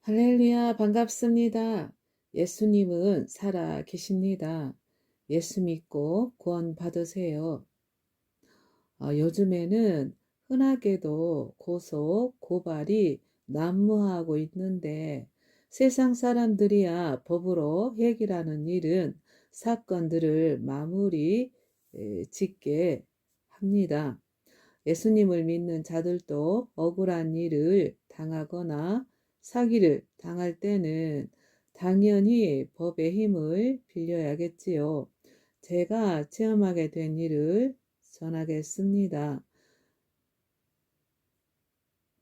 할렐루야, 반갑습니다. 예수님은 살아 계십니다. 예수 믿고 구원 받으세요. 요즘에는 흔하게도 고소, 고발이 난무하고 있는데 세상 사람들이야 법으로 해결하는 일은 사건들을 마무리 짓게 합니다. 예수님을 믿는 자들도 억울한 일을 당하거나 사기를 당할 때는 당연히 법의 힘을 빌려야겠지요. 제가 체험하게 된 일을 전하겠습니다.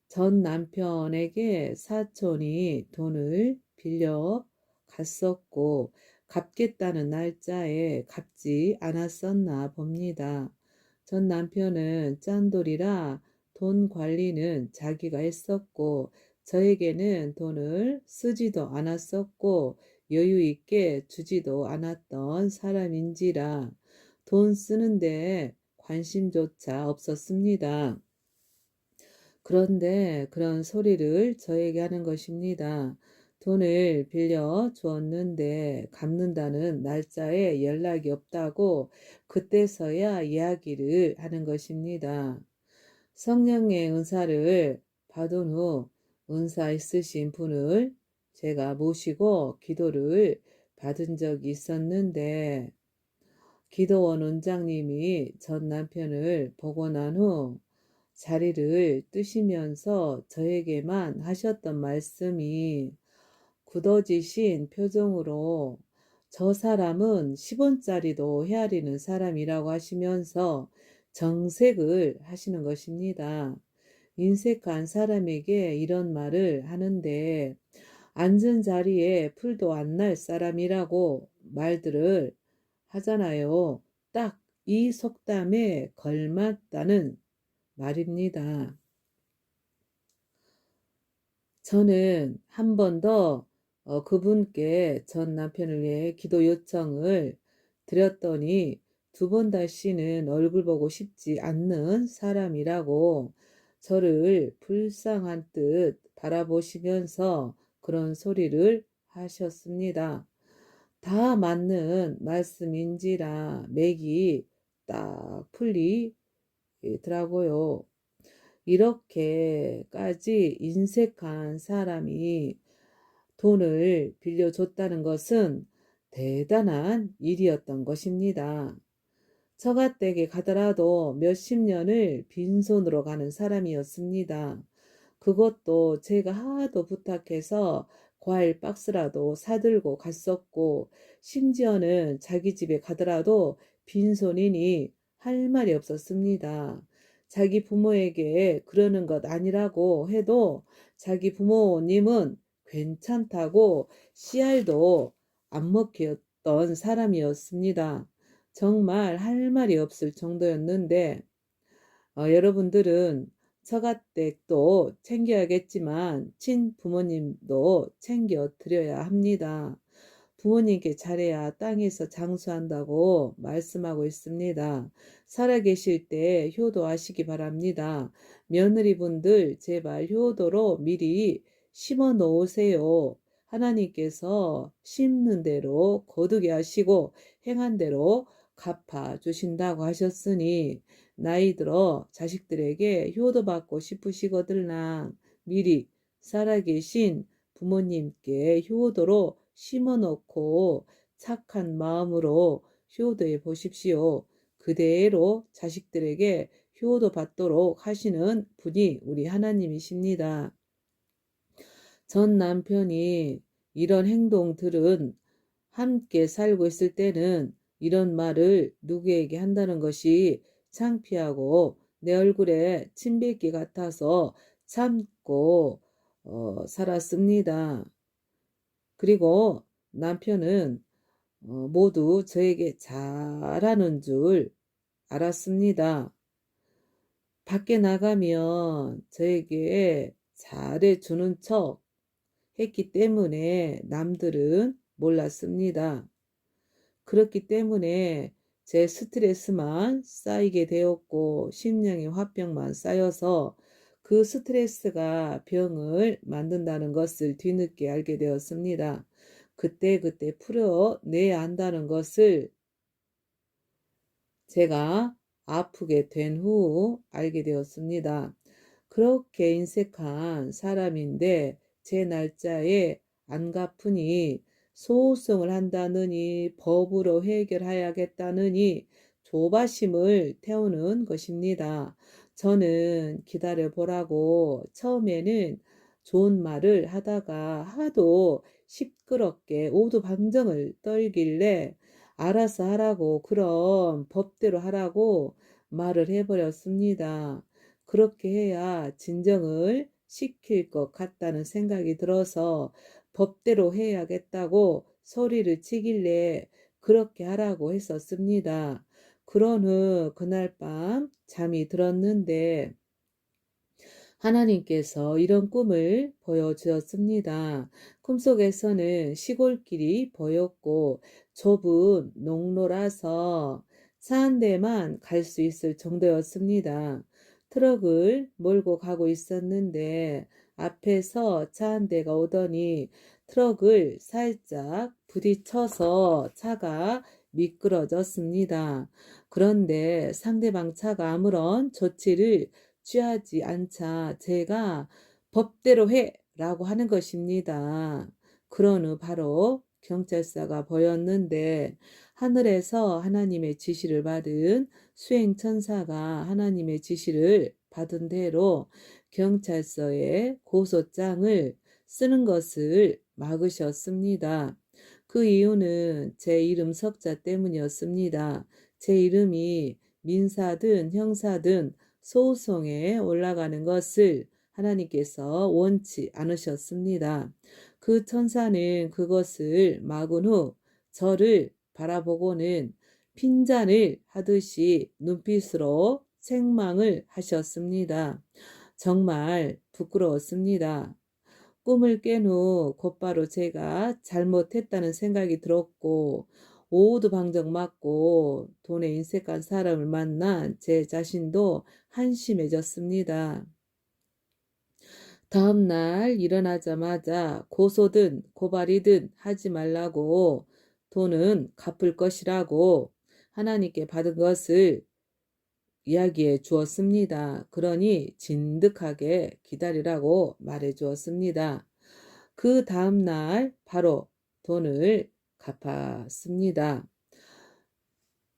전 남편에게 사촌이 돈을 빌려 갔었고 갚겠다는 날짜에 갚지 않았었나 봅니다. 전 남편은 짠돌이라 돈 관리는 자기가 했었고 저에게는 돈을 쓰지도 않았었고 여유 있게 주지도 않았던 사람인지라 돈 쓰는데 관심조차 없었습니다. 그런데 그런 소리를 저에게 하는 것입니다. 돈을 빌려 주었는데 갚는다는 날짜에 연락이 없다고 그때서야 이야기를 하는 것입니다. 성령의 은사를 받은 후 은사 있으신 분을 제가 모시고 기도를 받은 적이 있었는데 기도원 원장님이 전 남편을 보고 난 후 자리를 뜨시면서 저에게만 하셨던 말씀이 굳어지신 표정으로 저 사람은 10원짜리도 헤아리는 사람이라고 하시면서 정색을 하시는 것입니다. 인색한 사람에게 이런 말을 하는데 앉은 자리에 풀도 안 날 사람이라고 말들을 하잖아요. 딱 이 속담에 걸맞다는 말입니다. 저는 한 번 더 그분께 전 남편을 위해 기도 요청을 드렸더니 두 번 다시는 얼굴 보고 싶지 않는 사람이라고 저를 불쌍한 듯 바라보시면서 그런 소리를 하셨습니다. 다 맞는 말씀인지라 맥이 딱 풀리더라고요. 이렇게까지 인색한 사람이 돈을 빌려줬다는 것은 대단한 일이었던 것입니다. 처가댁에 가더라도 몇십 년을 빈손으로 가는 사람이었습니다. 그것도 제가 하도 부탁해서 과일 박스라도 사들고 갔었고 심지어는 자기 집에 가더라도 빈손이니 할 말이 없었습니다. 자기 부모에게 그러는 것 아니라고 해도 자기 부모님은 괜찮다고 씨알도 안 먹혔던 사람이었습니다. 정말 할 말이 없을 정도였는데 여러분들은 처가댁도 챙겨야겠지만 친부모님도 챙겨 드려야 합니다. 부모님께 잘해야 땅에서 장수한다고 말씀하고 있습니다. 살아계실 때 효도하시기 바랍니다. 며느리분들 제발 효도로 미리 심어 놓으세요. 하나님께서 심는 대로 거두게 하시고 행한 대로 갚아 주신다고 하셨으니 나이 들어 자식들에게 효도받고 싶으시거들랑 미리 살아계신 부모님께 효도로 심어놓고 착한 마음으로 효도해 보십시오. 그대로 자식들에게 효도받도록 하시는 분이 우리 하나님이십니다. 전 남편이 이런 행동들은 함께 살고 있을 때는 이런 말을 누구에게 한다는 것이 창피하고 내 얼굴에 침 뱉기 같아서 참고 살았습니다. 그리고 남편은 모두 저에게 잘하는 줄 알았습니다. 밖에 나가면 저에게 잘해주는 척 했기 때문에 남들은 몰랐습니다. 그렇기 때문에 제 스트레스만 쌓이게 되었고 심령의 화병만 쌓여서 그 스트레스가 병을 만든다는 것을 뒤늦게 알게 되었습니다. 그때그때 풀어내야 한다는 것을 제가 아프게 된 후 알게 되었습니다. 그렇게 인색한 사람인데 제 날짜에 안 갚으니 소송을 한다느니 법으로 해결해야겠다느니 조바심을 태우는 것입니다. 저는 기다려보라고 처음에는 좋은 말을 하다가 하도 시끄럽게 오두방정을 떨길래 알아서 하라고, 그럼 법대로 하라고 말을 해버렸습니다. 그렇게 해야 진정을 시킬 것 같다는 생각이 들어서 법대로 해야겠다고 소리를 치길래 그렇게 하라고 했었습니다. 그런 후 그날 밤 잠이 들었는데 하나님께서 이런 꿈을 보여주었습니다. 꿈속에서는 시골길이 보였고 좁은 농로라서 차 한 대만 갈 수 있을 정도였습니다. 트럭을 몰고 가고 있었는데 앞에서 차 한 대가 오더니 트럭을 살짝 부딪혀서 차가 미끄러졌습니다. 그런데 상대방 차가 아무런 조치를 취하지 않자 제가 법대로 해! 라고 하는 것입니다. 그런 후 바로 경찰서가 보였는데 하늘에서 하나님의 지시를 받은 수행천사가 하나님의 지시를 받은 대로 경찰서에 고소장을 쓰는 것을 막으셨습니다. 그 이유는 제 이름 석자 때문이었습니다. 제 이름이 민사든 형사든 소송에 올라가는 것을 하나님께서 원치 않으셨습니다. 그 천사는 그것을 막은 후 저를 바라보고는 핀잔을 하듯이 눈빛으로 책망을 하셨습니다. 정말 부끄러웠습니다. 꿈을 깬 후 곧바로 제가 잘못했다는 생각이 들었고 오두방정 맞고 돈에 인색한 사람을 만난 제 자신도 한심해졌습니다. 다음 날 일어나자마자 고소든 고발이든 하지 말라고 돈은 갚을 것이라고 하나님께 받은 것을 이야기해 주었습니다. 그러니 진득하게 기다리라고 말해 주었습니다. 그 다음 날 바로 돈을 갚았습니다.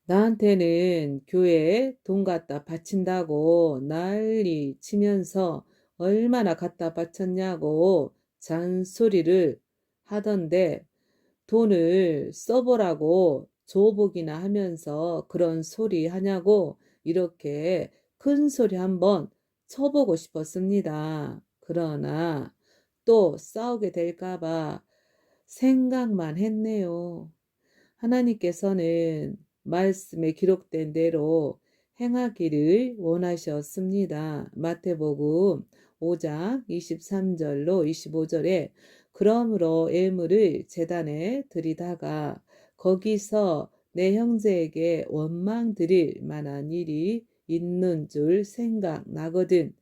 나한테는 교회에 돈 갖다 바친다고 난리 치면서 얼마나 갖다 바쳤냐고 잔소리를 하던데 돈을 써보라고 줘보기나 하면서 그런 소리 하냐고 이렇게 큰 소리 한번 쳐보고 싶었습니다. 그러나 또 싸우게 될까봐 생각만 했네요. 하나님께서는 말씀에 기록된 대로 행하기를 원하셨습니다. 마태복음 5장 23절로 25절에 그러므로 예물을 제단에 드리다가 거기서 내 형제에게 원망 드릴 만한 일이 있는 줄 생각나거든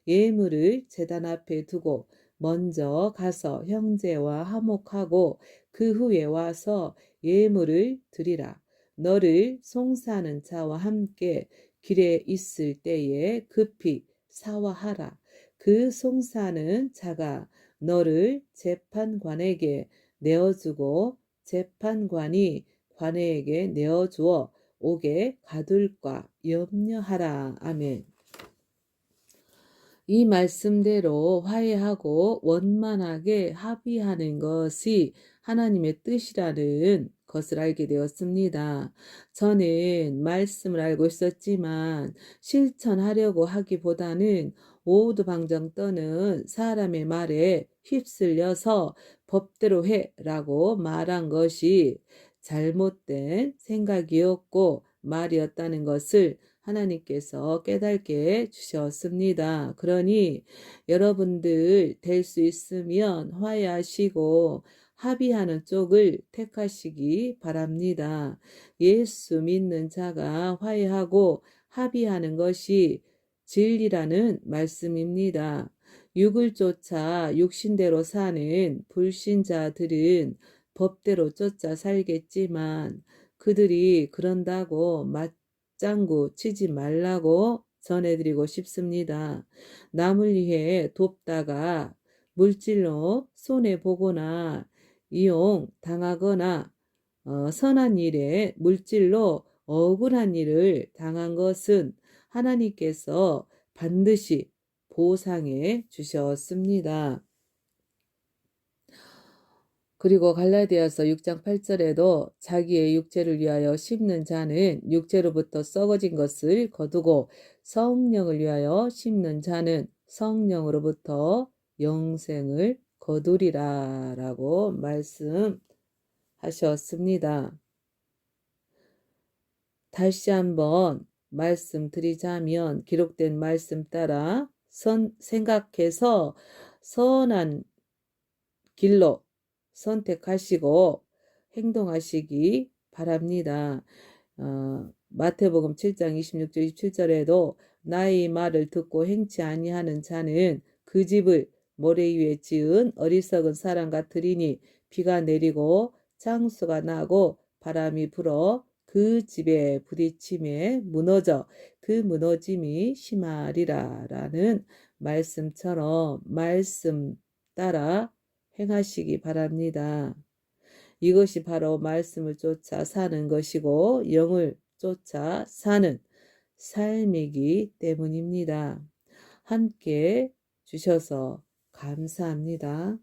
예물을 제단 앞에 두고 먼저 가서 형제와 화목하고 그 후에 와서 예물을 드리라. 너를 송사하는 자와 함께 길에 있을 때에 급히 사화하라. 그 송사하는 자가 너를 재판관에게 내어주고 재판관이 관에게 내어주어 옥에 가둘까 염려하라. 아멘. 이 말씀대로 화해하고 원만하게 합의하는 것이 하나님의 뜻이라는 것을 알게 되었습니다. 저는 말씀을 알고 있었지만 실천하려고 하기보다는 오두방정 떠는 사람의 말에 휩쓸려서 법대로 해라고 말한 것이 잘못된 생각이었고 말이었다는 것을 하나님께서 깨닫게 주셨습니다. 그러니 여러분들 될 수 있으면 화해하시고 합의하는 쪽을 택하시기 바랍니다. 예수 믿는 자가 화해하고 합의하는 것이 진리라는 말씀입니다. 육을 쫓아 육신대로 사는 불신자들은 법대로 쫓아 살겠지만 그들이 그런다고 맞장구 치지 말라고 전해드리고 싶습니다. 남을 위해 돕다가 물질로 손해보거나 이용 당하거나 선한 일에 물질로 억울한 일을 당한 것은 하나님께서 반드시 보상해 주셨습니다. 그리고 갈라디아서 6장 8절에도 자기의 육체를 위하여 심는 자는 육체로부터 썩어진 것을 거두고 성령을 위하여 심는 자는 성령으로부터 영생을 거두리라 라고 말씀하셨습니다. 다시 한번 말씀드리자면 기록된 말씀 따라 생각해서 선한 길로 선택하시고 행동하시기 바랍니다. 마태복음 7장 26절 27절에도 나의 말을 듣고 행치 아니하는 자는 그 집을 모래 위에 지은 어리석은 사람 같으리니 비가 내리고 창수가 나고 바람이 불어 그 집에 부딪힘에 무너져 그 무너짐이 심하리라 라는 말씀처럼 말씀 따라 행하시기 바랍니다. 이것이 바로 말씀을 쫓아 사는 것이고 영을 쫓아 사는 삶이기 때문입니다. 함께 주셔서 감사합니다.